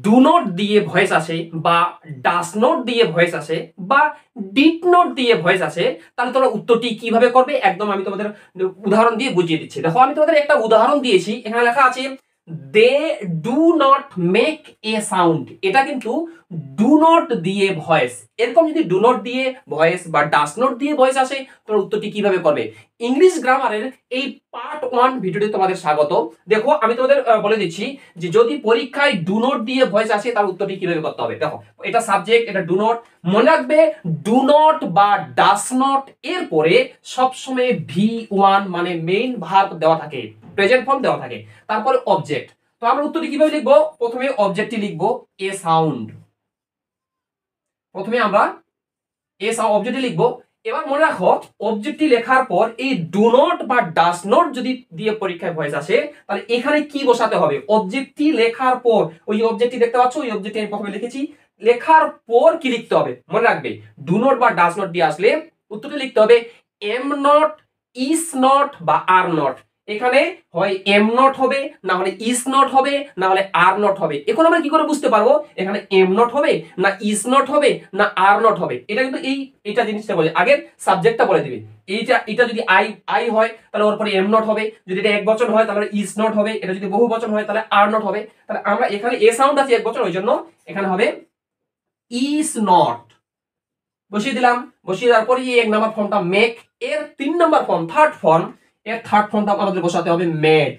Do not দিয়ে voice আসে বা ডাস নট দিয়ে ভয়েস আসে বা ডিড নট দিয়ে ভয়েস আসে, তাহলে তোমরা উত্তরটি কিভাবে করবে একদম আমি তোমাদের উদাহরণ দিয়ে বুঝিয়ে দিচ্ছি। দেখো আমি তোমাদের একটা উদাহরণ দিয়েছি, এখানে লেখা আছে they do not make a sound. এটা কিন্তু ডু নট দিয়ে ভয়েস। এরকম যদি ডু নট দিয়ে ভয়েস বা ডাস নট দিয়ে ভয়েস আসে, তোমরা উত্তরটি কিভাবে করবে। ইংলিশ গ্রামারের এই পার্ট 1 ভিডিওতে তোমাদের স্বাগত। দেখো আমি তোমাদের বলে দিচ্ছি যে যদি পরীক্ষায় ডু নট দিয়ে ভয়েস আসে তার উত্তরটি কিভাবে করতে হবে। দেখো এটা সাবজেক্ট, এটা ডু নট। মনে রাখবে ডু নট বা ডাস নট এর পরে সবসময় V1 মানে মেইন ভার্ব দেওয়া থাকে, প্রেজেন্ট ফর্ম দেওয়া থাকে, তারপরে অবজেক্ট। তো আমরা উত্তরটি কিভাবে লিখবো, প্রথমে অবজেক্টটি লিখবো এ সাউন্ড। প্রথমে আমরা এ অবজেক্টটি লিখবো। এবার মনে রাখো অবজেক্টটি লেখার পর এই ডু নট বা ডাস নট যদি দিয়ে পরীক্ষায় ভয়েস আসে, তাহলে এখানে কি বসাতে হবে। অবজেক্টটি লেখার পর, ওই যে অবজেক্টটি দেখতে পাচ্ছ, ওই অবজেক্টটি আমি প্রথমে লিখেছি, লেখার পর কি লিখতে হবে মনে রাখবে। ডু নট বা ডাস নট দিয়ে আসলে উত্তরটি লিখতে হবে এম নট, ইস নট বা আর নট। এখানে হয় এম নট হবে, না হলে ইস নট হবে, না হলে আর নট হবে। এখন আমরা কি করে বুঝতে পারবো এখানে এম নট হবে না ইস নট হবে না আর নট হবে। এটা কিন্তু এইটা জিনিসটা বলে আগের সাবজেক্টটা বলে দিবে। এটা যদি আই হয় তাহলে ওর পরে এম নট হবে, যদি এটা এক বচন হয় তাহলে ইস নট হবে, এটা যদি বহু বচন হয় তাহলে আর নট হবে। তাহলে আমরা এখানে এ সাউন্ড আছে এক বচন, ওই জন্য এখানে হবে ইস নট। বসিয়ে দিলাম, বসিয়ে দেওয়ার পরে এক নাম্বার ফর্মটা মেক, এর 3 নাম্বার ফর্ম থার্ড ফর্ম, এর থার্ড ফর্মটা আমাদের বসাতে হবে মেড।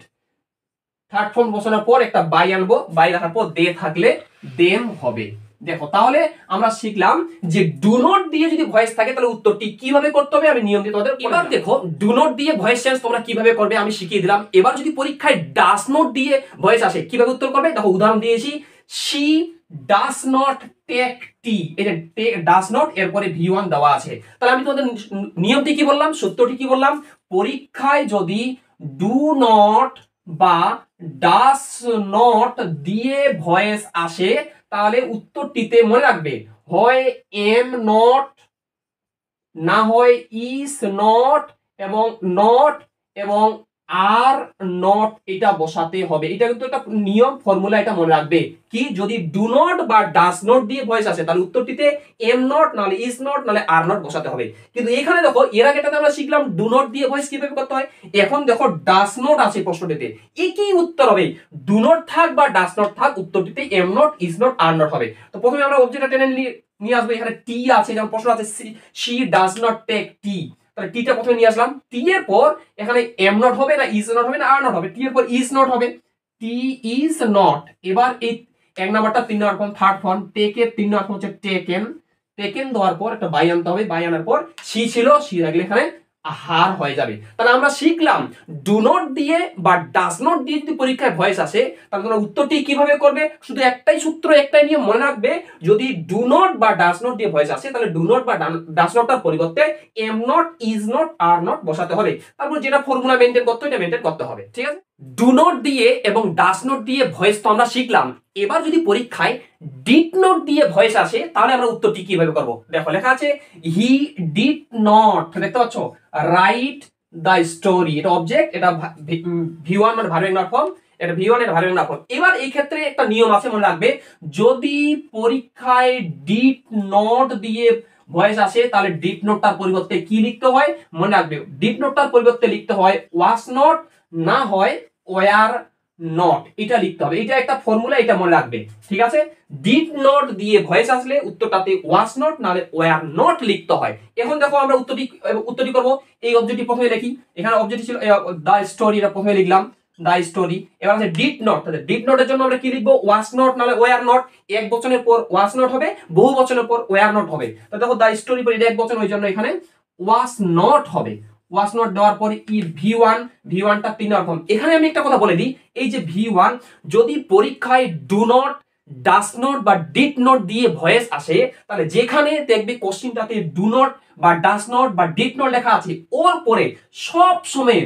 থার্ড ফর্ম বসানোর পর একটা বাই আনবো, বাই রাখার পর দে থাকলে দেম হবে। দেখো তাহলে আমরা শিখলাম যে ডু নট দিয়ে যদি ভয়েস থাকে তাহলে উত্তরটি কিভাবে করতে হবে, আমি নিয়ম দিয়ে তোমাদের। এবার দেখো ডু নট দিয়ে ভয়েস চেঞ্জ তোমরা কিভাবে করবে আমি শিখিয়ে দিলাম। এবার যদি পরীক্ষায় ডাস নট দিয়ে ভয়েস আসে কিভাবে উত্তর করবে, দেখো উদাহরণ দিয়েছি, she does not take tea. এই যে ডাস নট এরপরে V1 দেওয়া আছে। তাহলে আমি তোমাদের নিয়মটি কি বললাম, সূত্রটি কি বললাম, পরীক্ষায় যদি ডু নট বা ডাস নট দিয়ে ভয়েস আসে তাহলে উত্তরটিতে মনে রাখবে হয় এম নট, না হয় ইস নট এবং নট এবং আর নট, এটা বসাতে হবে। এটা কিন্তু একটা নিয়ম, ফর্মুলা, এটা মনে রাখবে। কি যদি ডু নট বা ডাস নট দিয়ে ভয়েস আসে তাহলে উত্তরটিতে এম নট নাহলে ইস নট নাহলে আর নট বসাতে হবে। কিন্তু এখানে দেখো এর আগেটাতে আমরা শিখলাম ডু নট দিয়ে ভয়েস কিভাবে করতে হয়, এখন দেখো ডাস নট আছে প্রশ্নটিতে, একই উত্তর হবে। ডু নট থাক বা ডাস নট থাক উত্তরটিতে am not, is not, are not হবে। তো প্রথমে আমরা অবজেক্টটা টেনে নিয়ে আসবো। এখানে টি আছে, যেমন প্রশ্ন আছে she does not take tea, তাহলে টিটা প্রথমে নিয়ে আসলাম। টি এর পর এখানে এম নট হবে না ইজ নট হবে না আর নট হবে, টি এর পর ইজ নট হবে, টি ইজ নট। এবার এই এক নাম্বারটা 3 number form third form, take এর 3 নাম্বার ফর্ম হচ্ছে টেকেন। টেকেন দেওয়ার পর একটা বাই আনতে হবে, বাই আনার পর সি ছিল, সি রাখলে এখানে হার হয়ে যাবে। তাহলে আমরা শিখলাম ডু নট দিয়ে বা ডাস নট দিয়ে যদি পরীক্ষায় ভয়েস আসে তাহলে তোমরা উত্তরটি কিভাবে করবে। শুধু একটাই সূত্র, একটাই নিয়ম মনে রাখবে, যদি ডু নট বা ডাস নট দিয়ে ভয়েস আসে তাহলে ডু নট বা ডাস নটটার পরিবর্তে am not, is not, are not বসাতে হবে। তারপর যেটা ফর্মুলা মেইনটেইন করতে এটা মেইনটেইন করতে হবে, ঠিক আছে। ডু নট দিয়ে এবং ডাস নট দিয়ে ভয়েস তো আমরা শিখলাম। এবার যদি পরীক্ষায় ডিড নট দিয়ে ভয়েস আসে তাহলে আমরা উত্তরটি কিভাবে করব। দেখো লেখা আছে হি ডিড নট, দেখতে পাচ্ছ, রাইট দ্য স্টোরি। এটা অবজেক্ট, এটা V1 মানে ভার্ব নাউন ফর্ম, এটা V1 এর ভার্ব নাউন ফর্ম। এবার এই ক্ষেত্রে একটা নিয়ম আছে মনে রাখবে, যদি পরীক্ষায় ডিড নট দিয়ে ভয়েস আসে তাহলে ডিড নটটার পরিবর্তে কি লিখতে হয় মনে রাখবে, ডিড নটটার পরিবর্তে লিখতে হয় ওয়াজ নট, না হয় ওয়ার নট, এটা লিখতে হবে। এটা একটা ফর্মুলা, এটা মনে রাখবে, ঠিক আছে। ডিড নট দিয়ে ভয়েস আসলে উত্তরটাতে ওয়াজ নট নালে ওয়ার নট লিখতে হয়। এখন দেখো আমরা উত্তরটি করব। এই অবজেক্টটি প্রথমে লিখি, এখানে অবজেক্টটি ছিল দা স্টোরি, এটা প্রথমে লিখলাম দা স্টোরি। এবার আছে ডিড নট, তাহলে ডিড নটের জন্য আমরা কি লিখবো, ওয়াজ নট নালে ওয়ার নট। এক বচনের পর ওয়াজ নট হবে, বহু বচনের পর ওয়ার নট হবে। তো দেখো দা স্টোরি পর এটা এক বচন, ওই জন্য এখানে ওয়াজ নট হবে। ওয়াজ নট দেওয়ার পরে ই V1 টা 3 নাম্বার ফর্ম। এখানে আমি একটা কথা বলে দিই, এই যে V1 যদি পরীক্ষায় ডু নট, ডাস নট বা ডিড নট দিয়ে ভয়েস আসে তাহলে যেখানে দেখবে কোশ্চেনটাতে ডু নট বা ডাস নট বা ডিড নট লেখা আছে ওর পরে সব সময়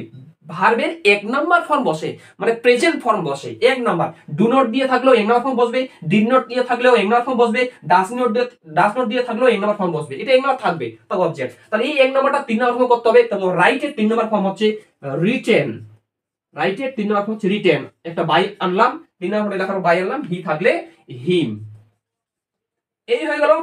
ভার্বের এক নাম্বার ফর্ম বসে, মানে প্রেজেন্ট ফর্ম বসে। এক নাম্বার ডু নট দিয়ে থাকলেও এক নাম্বার ফর্ম বসবে, ডিড নট দিয়ে থাকলেও এক নাম্বার ফর্ম বসবে, ডাস নট দিয়ে থাকলেও এক নাম্বার ফর্ম বসবে। এটা এক নাম্বার থাকবে তবে অবজেক্ট। তাহলে এই এক নাম্বারটা 3 নাম্বার ফর্ম করতে হবে। তাহলে রাইট এর 3 নাম্বার ফর্ম হচ্ছে রিটেন, রাইটেড, 3 নম্বর হচ্ছে রিটেন, একটা বাই আনলাম, 3 নম্বরে লেখার বাই আনলাম, হি থাকলে হিম। এই হয়ে গেল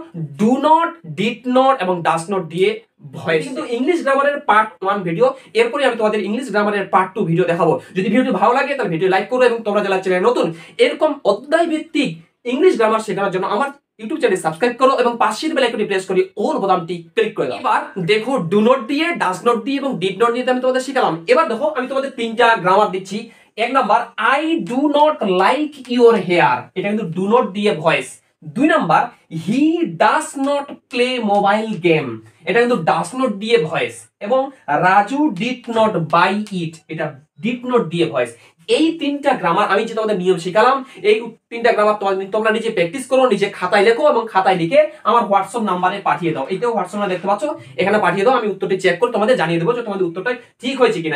ডু নট, ডিড নট এবং ডাজ নট দিয়ে ভয়েস। কিন্তু ইংলিশ গ্রামারের পার্ট 1 ভিডিও, এরপরে আমি তোমাদের ইংলিশ গ্রামারের পার্ট 2 ভিডিও দেখাবো। যদি ভিডিওটি ভালো লাগে তাহলে ভিডিও লাইক করো, এবং তোমরা যারা চ্যানেলে নতুন এরকম অধ্যায় ভিত্তিক ইংলিশ গ্রামার শেখানোর জন্য আমার ইউটিউব চ্যানেল সাবস্ক্রাইব করো এবং পাশের বেল আইকনটি প্রেস করে অল বোতামটি ক্লিক করে দাও। এবার দেখো ডু নট দিয়ে, ডাজ নট দিয়ে এবং ডিড নট দিয়ে আমি তোমাদের শিখালাম। এবার দেখো আমি তোমাদের 3টা গ্রামার দিচ্ছি। 1 number, I do not like your hair, এটা কিন্তু ডু নট দিয়ে voice. 2 number, he does not play mobile game, এটা কিন্তু ডাজ নট দিয়ে ভয়েস। এবং Raju did not buy it, এটা ডিড নট দিয়ে ভয়েস। এই 3টা গ্রামার আমি যে তোমাদের নিয়ম শিখালাম, এই 3টা গ্রামার তোমরা নিজে প্র্যাকটিস করো, নিজে খাতায় লেখো এবং খাতায় লিখে আমার হোয়াটসঅ্যাপ নাম্বারে পাঠিয়ে দাও। এটাও হোয়াটসঅ্যাপ দেখতে পাচ্ছ, এখানে পাঠিয়ে দাও, আমি উত্তরটি চেক করে তোমাদের জানিয়ে দেবো যে তোমাদের উত্তরটা ঠিক হয়েছে কিনা।